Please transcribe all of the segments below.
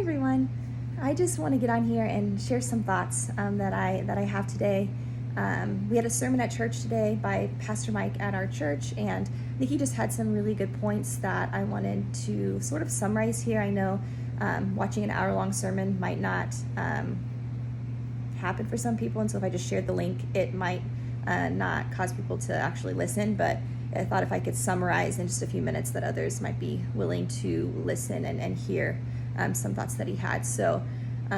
everyone. I just want to get on here and share some thoughts that I have today. We had a sermon at church today by Pastor Mike at our church, and I think he just had some really good points that I wanted to sort of summarize here. I know watching an hour-long sermon might not happen for some people, and so if I just shared the link, it might not cause people to actually listen, but I thought if I could summarize in just a few minutes that others might be willing to listen and hear some thoughts that he had. So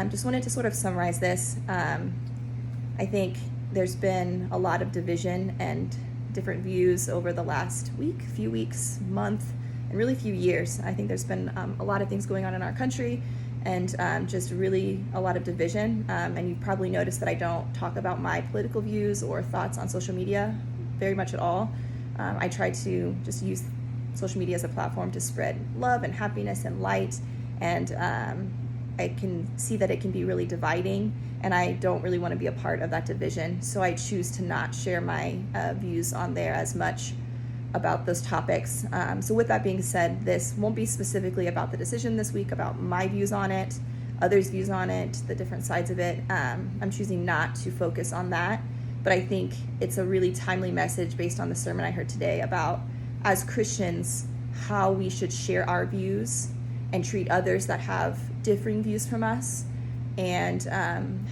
just wanted to sort of summarize this. I think there's been a lot of division and different views over the last week, few weeks, month, and really few years. I think there's been a lot of things going on in our country and just really a lot of division. And you've probably noticed that I don't talk about my political views or thoughts on social media very much at all. I try to just use social media as a platform to spread love and happiness and light, and I can see that it can be really dividing, and I don't really want to be a part of that division, so I choose to not share my views on there as much about those topics. So with that being said, this won't be specifically about the decision this week, about my views on it, others' views on it, the different sides of it. I'm choosing not to focus on that. But I think it's a really timely message based on the sermon I heard today about, as Christians, how we should share our views and treat others that have differing views from us, and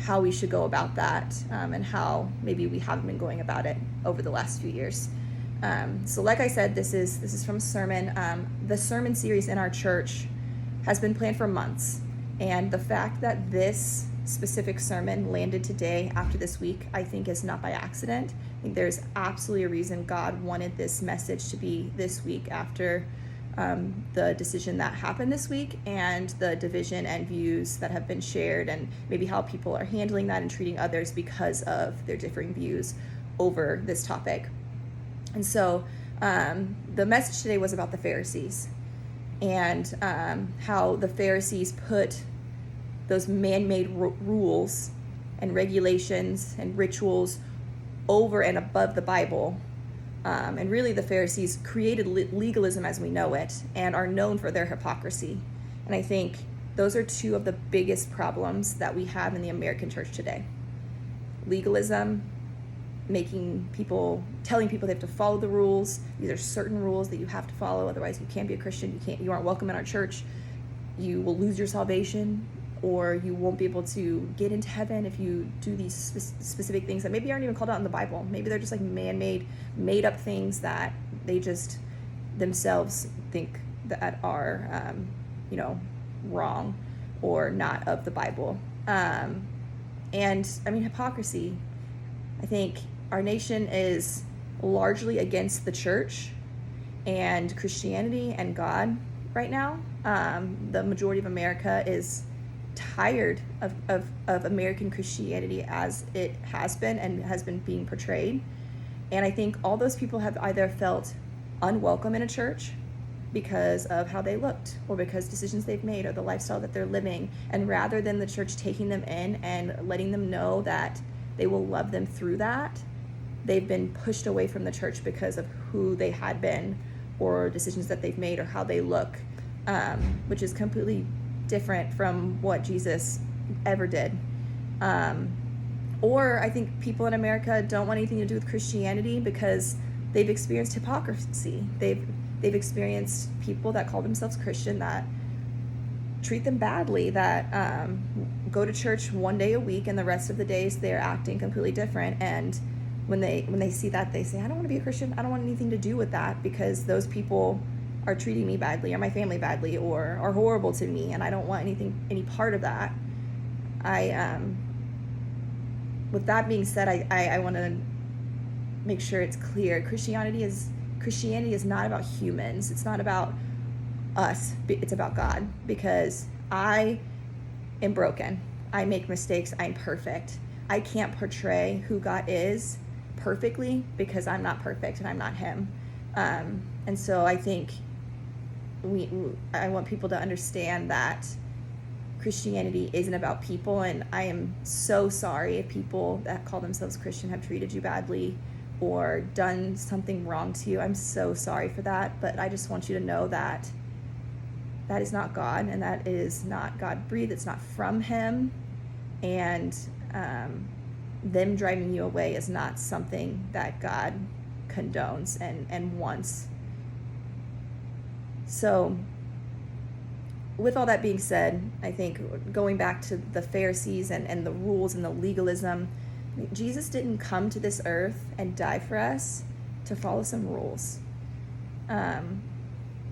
how we should go about that, and how maybe we haven't been going about it over the last few years. So like I said, this is from a sermon. The sermon series in our church has been planned for months, and the fact that this specific sermon landed today after this week, I think, is not by accident. I think there's absolutely a reason God wanted this message to be this week after the decision that happened this week and the division and views that have been shared, and maybe how people are handling that and treating others because of their differing views over this topic. And so the message today was about the Pharisees and how the Pharisees put those man-made rules and regulations and rituals over and above the Bible. And really the Pharisees created legalism as we know it and are known for their hypocrisy. And I think those are two of the biggest problems that we have in the American church today. Legalism, telling people they have to follow the rules. These are certain rules that you have to follow, otherwise you can't be a Christian, you aren't welcome in our church, you will lose your salvation, or you won't be able to get into heaven if you do these specific things that maybe aren't even called out in the Bible. Maybe they're just like man-made, made-up things that they just themselves think that are, wrong or not of the Bible. And I mean, hypocrisy. I think our nation is largely against the church and Christianity and God right now. The majority of America is tired of American Christianity as it has been and has been being portrayed. And I think all those people have either felt unwelcome in a church because of how they looked, or because decisions they've made, or the lifestyle that they're living. And rather than the church taking them in and letting them know that they will love them through that, they've been pushed away from the church because of who they had been, or decisions that they've made, or how they look, which is completely different from what Jesus ever did. Or I think people in America don't want anything to do with Christianity because they've experienced hypocrisy. They've experienced people that call themselves Christian that treat them badly, that go to church one day a week and the rest of the days they're acting completely different. And when they see that, they say, I don't want to be a Christian. I don't want anything to do with that because those people are treating me badly, or my family badly, or are horrible to me, and I don't want any part of that. With that being said, I want to make sure it's clear. Christianity is not about humans. It's not about us. It's about God, because I am broken. I make mistakes. I'm perfect. I can't portray who God is perfectly because I'm not perfect and I'm not Him. And so I think I want people to understand that Christianity isn't about people, and I am so sorry if people that call themselves Christian have treated you badly or done something wrong to you. I'm so sorry for that, but I just want you to know that that is not God, and that is not God-breathed. It's not from him. And them driving you away is not something that God condones and wants. So with all that being said, I think going back to the Pharisees and the rules and the legalism, Jesus didn't come to this earth and die for us to follow some rules.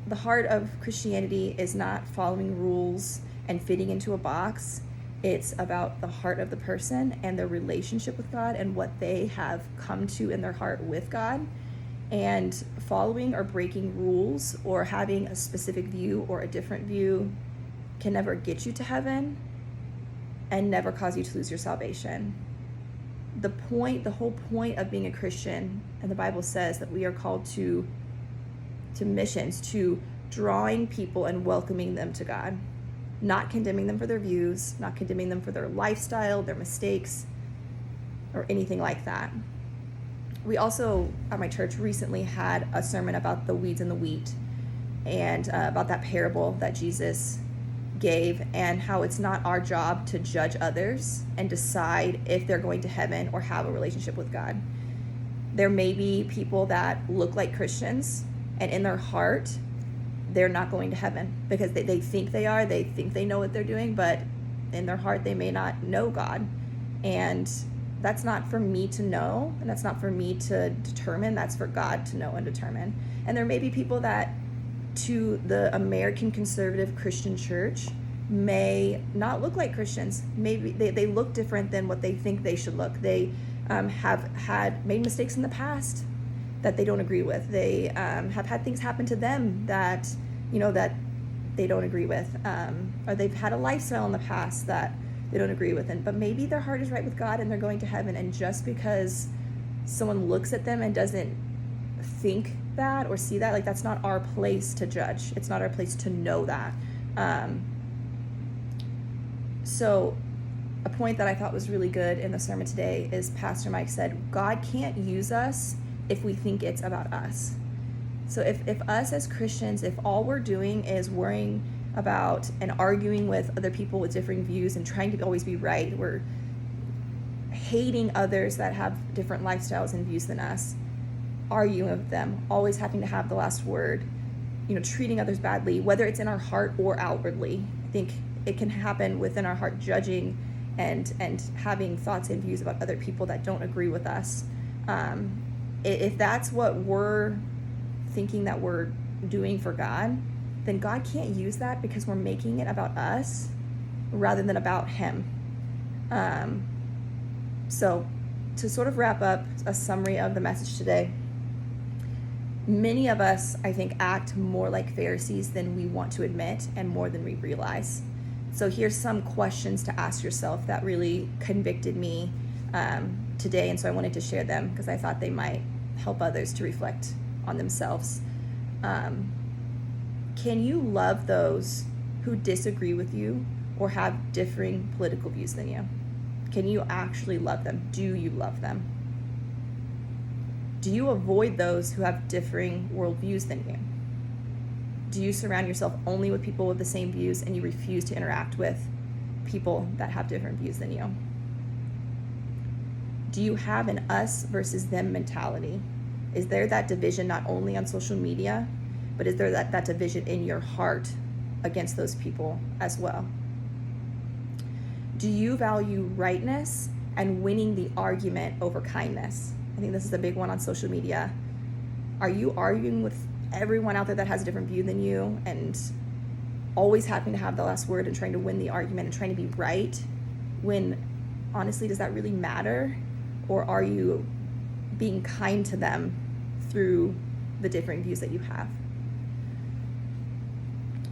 The heart of Christianity is not following rules and fitting into a box. It's about the heart of the person and their relationship with God and what they have come to in their heart with God. And following or breaking rules or having a specific view or a different view can never get you to heaven and never cause you to lose your salvation. The whole point of being a Christian, and the Bible says that we are called to missions, to drawing people and welcoming them to God, not condemning them for their views, not condemning them for their lifestyle, their mistakes, or anything like that. We also, at my church, recently had a sermon about the weeds and the wheat, and about that parable that Jesus gave, and how it's not our job to judge others and decide if they're going to heaven or have a relationship with God. There may be people that look like Christians, and in their heart, they're not going to heaven because they think they are, they think they know what they're doing, but in their heart, they may not know God. And that's not for me to know, and that's not for me to determine. That's for God to know and determine. And there may be people that, to the American conservative Christian church, may not look like Christians. Maybe they look different than what they think they should look. They have made mistakes in the past that they don't agree with. They have had things happen to them that, that they don't agree with. Or they've had a lifestyle in the past that they don't agree with. But maybe their heart is right with God and they're going to heaven. And just because someone looks at them and doesn't think that or see that, that's not our place to judge. It's not our place to know that. So a point that I thought was really good in the sermon today is Pastor Mike said, God can't use us if we think it's about us. So if us as Christians, if all we're doing is worrying about and arguing with other people with differing views and trying to always be right, we're hating others that have different lifestyles and views than us, arguing with them, always having to have the last word, treating others badly, whether it's in our heart or outwardly. I think it can happen within our heart, judging and having thoughts and views about other people that don't agree with us. If that's what we're thinking that we're doing for God, then God can't use that because we're making it about us rather than about him. So to sort of wrap up a summary of the message today, many of us, I think, act more like Pharisees than we want to admit and more than we realize. So here's some questions to ask yourself that really convicted me today, and so I wanted to share them because I thought they might help others to reflect on themselves. Can you love those who disagree with you or have differing political views than you? Can you actually love them? Do you love them? Do you avoid those who have differing worldviews than you? Do you surround yourself only with people with the same views and you refuse to interact with people that have different views than you? Do you have an us versus them mentality? Is there that division not only on social media, but is there that division in your heart against those people as well? Do you value rightness and winning the argument over kindness? I think this is a big one on social media. Are you arguing with everyone out there that has a different view than you and always having to have the last word and trying to win the argument and trying to be right, when honestly, does that really matter? Or are you being kind to them through the differing views that you have?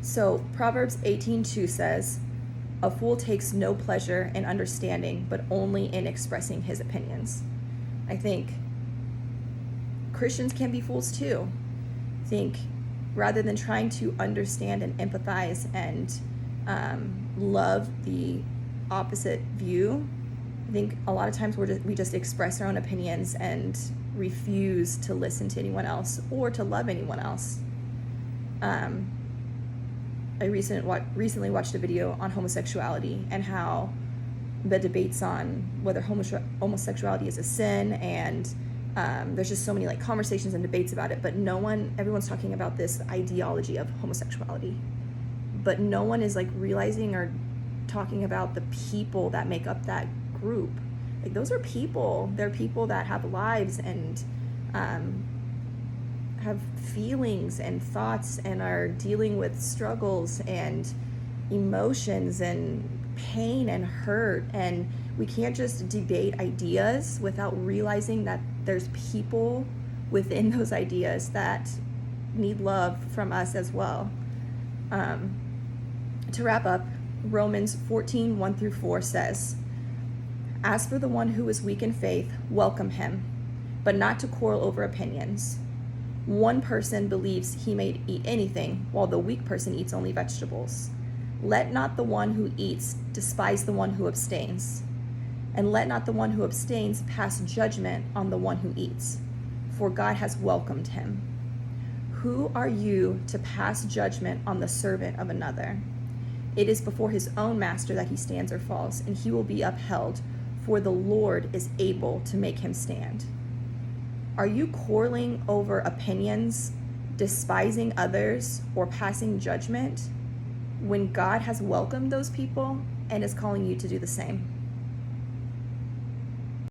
So Proverbs 18:2 says, "A fool takes no pleasure in understanding, but only in expressing his opinions." I think Christians can be fools too. I think rather than trying to understand and empathize and love the opposite view, I think a lot of times we just express our own opinions and refuse to listen to anyone else or to love anyone else. I recently watched a video on homosexuality and how the debates on whether homosexuality is a sin, and there's just so many like conversations and debates about it, but everyone's talking about this ideology of homosexuality, but no one is like realizing or talking about the people that make up that group. Like, those are people. They're people that have lives and have feelings and thoughts and are dealing with struggles and emotions and pain and hurt, and we can't just debate ideas without realizing that there's people within those ideas that need love from us as well. To wrap up, Romans 14:1-4 says, "As for the one who is weak in faith, welcome him, but not to quarrel over opinions. One person believes he may eat anything, while the weak person eats only vegetables. Let not the one who eats despise the one who abstains, and let not the one who abstains pass judgment on the one who eats, for God has welcomed him. Who are you to pass judgment on the servant of another? It is before his own master that he stands or falls, and he will be upheld, for the Lord is able to make him stand." Are you quarreling over opinions, despising others, or passing judgment when God has welcomed those people and is calling you to do the same?